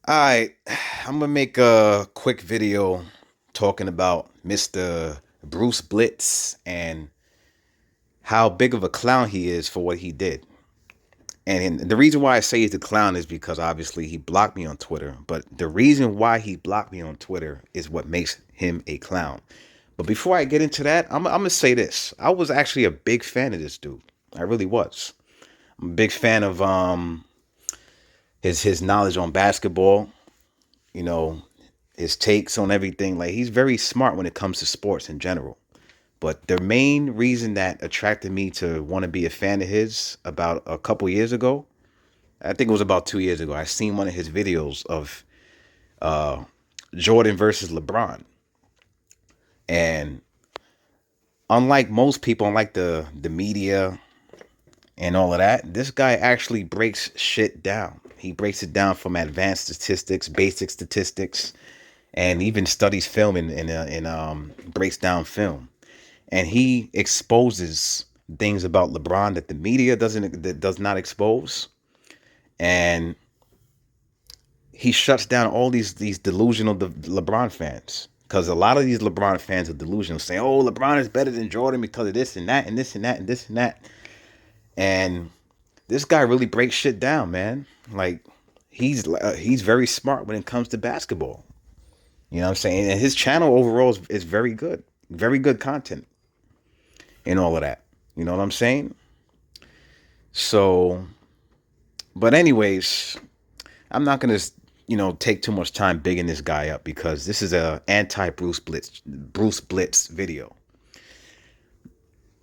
All right, I'm gonna make a quick video talking about Mr. Bruce Blitz and how big of a clown he is for what he did. And the reason why I say he's a clown is because obviously he blocked me on Twitter. But the reason why he blocked me on Twitter is what makes him a clown. But before I get into that, I'm gonna say this: I was actually a big fan of this dude. I really was. I'm a big fan of his knowledge on basketball. You know, his takes on everything. Like he's very smart when it comes to sports in general. But the main reason that attracted me to want to be a fan of his about a couple years ago, I think it was about 2 years ago, I seen one of his videos of uh, Jordan versus LeBron. And unlike most people, unlike the media and all of that, this guy actually breaks shit down. He breaks it down from advanced statistics, basic statistics, and even studies film and breaks down film. And he exposes things about LeBron that the media does not expose, and he shuts down all these delusional LeBron fans, because a lot of these LeBron fans are delusional, saying, "Oh, LeBron is better than Jordan because of this and that and this and that and this and that." And this guy really breaks shit down, man. Like he's very smart when it comes to basketball. You know what I'm saying? And his channel overall is very good content and all of that. You know what I'm saying? So, but anyways, I'm not gonna take too much time bigging this guy up because this is a anti Bruce Blitz video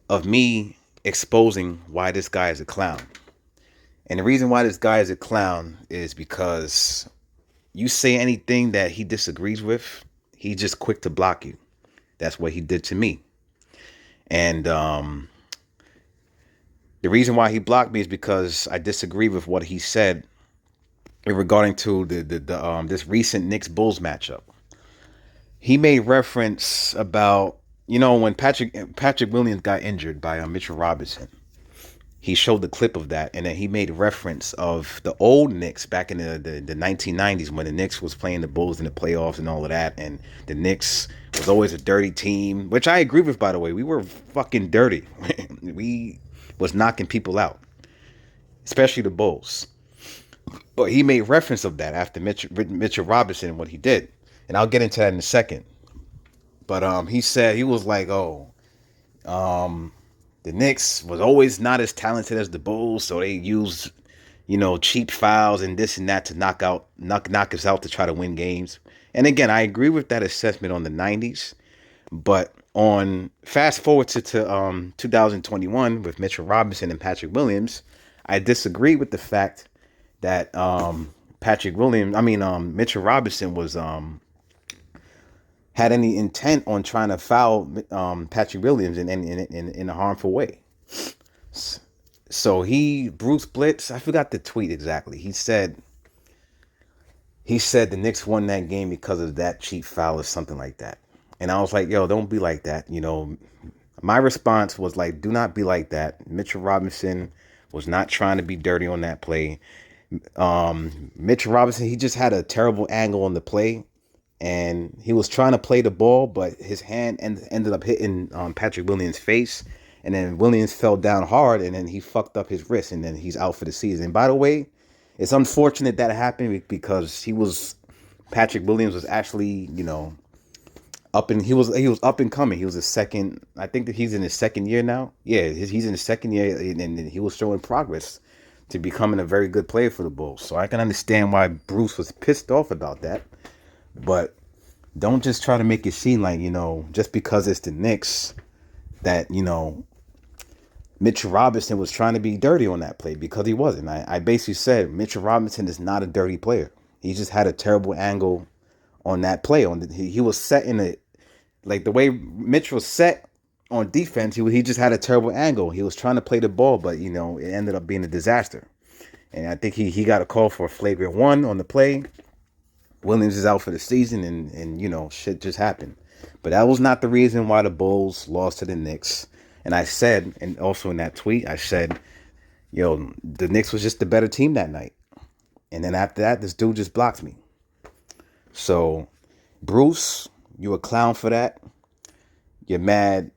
of me exposing why this guy is a clown. And the reason why this guy is a clown is because you say anything that he disagrees with, he's just quick to block you. That's what he did to me. And the reason why he blocked me is because I disagree with what he said regarding to the this recent Knicks Bulls matchup. He made reference about when Patrick Williams got injured by Mitchell Robinson. He showed the clip of that, and then he made reference of the old Knicks back in the 1990s when the Knicks was playing the Bulls in the playoffs and all of that, and the Knicks was always a dirty team, which I agree with, by the way. We were fucking dirty. We was knocking people out, especially the Bulls. But he made reference of that after Mitchell Robinson and what he did, and I'll get into that in a second. But he said he was like, "Oh, the Knicks was always not as talented as the Bulls, so they used, cheap fouls and this and that to knock us out to try to win games." And again, I agree with that assessment on the '90s, but on fast forward to 2021 with Mitchell Robinson and Patrick Williams, I disagree with the fact that Mitchell Robinson was had any intent on trying to foul Patrick Williams in a harmful way. So Bruce Blitz, I forgot the tweet exactly. He said the Knicks won that game because of that cheap foul or something like that. And I was like, yo, don't be like that. My response was like, do not be like that. Mitchell Robinson was not trying to be dirty on that play. Mitchell Robinson, he just had a terrible angle on the play, and he was trying to play the ball, but his hand ended up hitting Patrick Williams' face, and then Williams fell down hard, and then he fucked up his wrist, and then he's out for the season. And by the way, it's unfortunate that happened because Patrick Williams was actually, he was up and coming. He was a second. I think that he's in his second year now. Yeah, he's in his second year, and he was showing progress to becoming a very good player for the Bulls. So I can understand why Bruce was pissed off about that. But don't just try to make it seem like, just because it's the Knicks that, Mitchell Robinson was trying to be dirty on that play, because he wasn't. I basically said Mitchell Robinson is not a dirty player. He just had a terrible angle on that play. He was set in a, like the way Mitchell was set on defense, he just had a terrible angle. He was trying to play the ball, but, it ended up being a disaster. And I think he got a call for a flagrant one on the play. Williams is out for the season, and shit just happened. But that was not the reason why the Bulls lost to the Knicks. And I said, and also in that tweet, I said, the Knicks was just the better team that night. And then after that, this dude just blocked me. So, Bruce, you a clown for that. You're mad.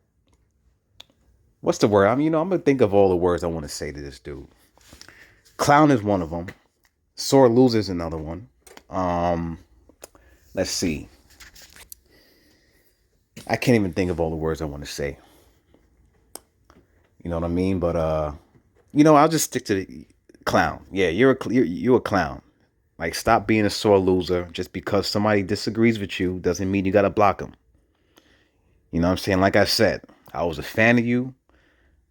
What's the word? I'm gonna think of all the words I want to say to this dude. Clown is one of them. Sore loser is another one. Um, let's see. I can't even think of all the words I want to say. You know what I mean? But I'll just stick to the clown. Yeah, you're a clown. Like, stop being a sore loser. Just because somebody disagrees with you doesn't mean you gotta block them. You know what I'm saying? Like I said, I was a fan of you.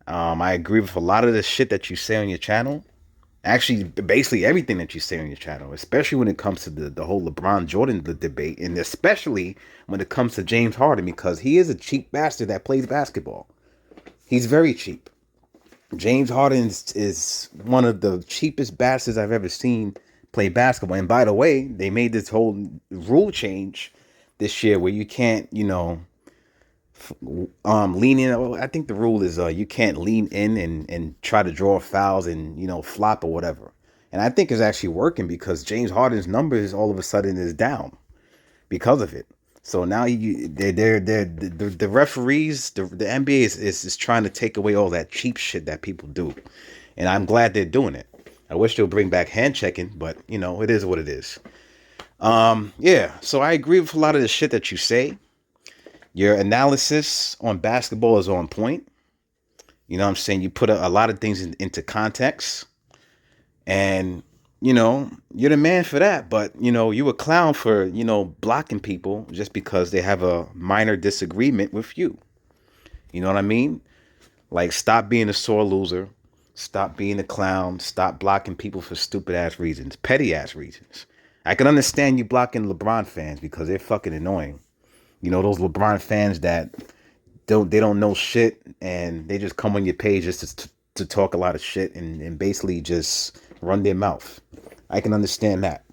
I agree with a lot of the shit that you say on your channel. Actually, basically everything that you say on your channel, especially when it comes to the whole LeBron Jordan debate, and especially when it comes to James Harden, because he is a cheap bastard that plays basketball. He's very cheap. James Harden is one of the cheapest bastards I've ever seen play basketball. And by the way, they made this whole rule change this year where you can't, lean in. I think the rule is you can't lean in and try to draw fouls and flop or whatever. And I think it's actually working because James Harden's numbers all of a sudden is down because of it. So now the referees, the NBA is trying to take away all that cheap shit that people do, and I'm glad they're doing it. I wish they'll bring back hand checking, but it is what it is. Yeah. So I agree with a lot of the shit that you say. Your analysis on basketball is on point. You know what I'm saying? You put a lot of things into context. And, you're the man for that. But, you a clown for, blocking people just because they have a minor disagreement with you. You know what I mean? Like, stop being a sore loser. Stop being a clown. Stop blocking people for stupid ass reasons, petty ass reasons. I can understand you blocking LeBron fans because they're fucking annoying. Those LeBron fans that don't know shit and they just come on your page just to talk a lot of shit and basically just run their mouth. I can understand that.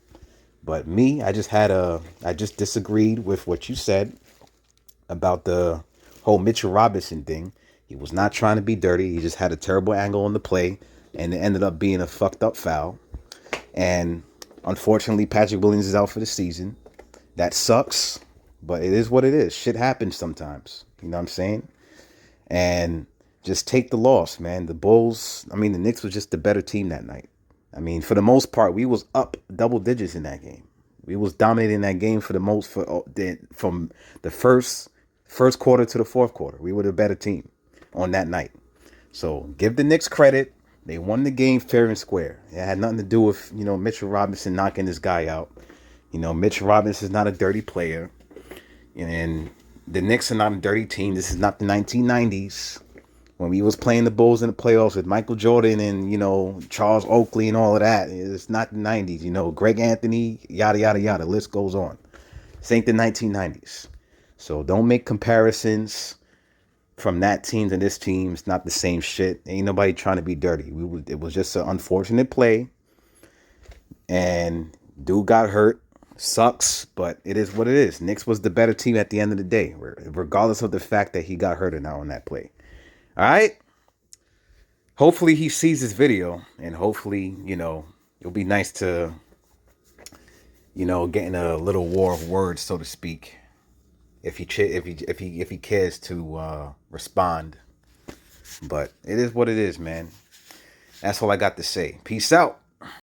But me, I just disagreed with what you said about the whole Mitchell Robinson thing. He was not trying to be dirty. He just had a terrible angle on the play and it ended up being a fucked up foul. And unfortunately, Patrick Williams is out for the season. That sucks, but it is what it is. Shit happens sometimes. You know what I'm saying? And just take the loss, man. The Knicks was just the better team that night. For the most part, we was up double digits in that game. We was dominating that game from the first quarter to the fourth quarter. We were the better team on that night. So give the Knicks credit. They won the game fair and square. It had nothing to do with, Mitchell Robinson knocking this guy out. Mitchell Robinson is not a dirty player. And the Knicks are not a dirty team. This is not the 1990s when we was playing the Bulls in the playoffs with Michael Jordan and, Charles Oakley and all of that. It's not the 90s. Greg Anthony, yada, yada, yada. The list goes on. This ain't the 1990s. So don't make comparisons from that team to this team. It's not the same shit. Ain't nobody trying to be dirty. It was just an unfortunate play. And dude got hurt. Sucks, but it is what it is. Knicks was the better team at the end of the day, regardless of the fact that he got hurt or not on that play. All right. Hopefully he sees this video, and hopefully, it'll be nice to, get in a little war of words, so to speak, if he cares to respond. But it is what it is, man. That's all I got to say. Peace out.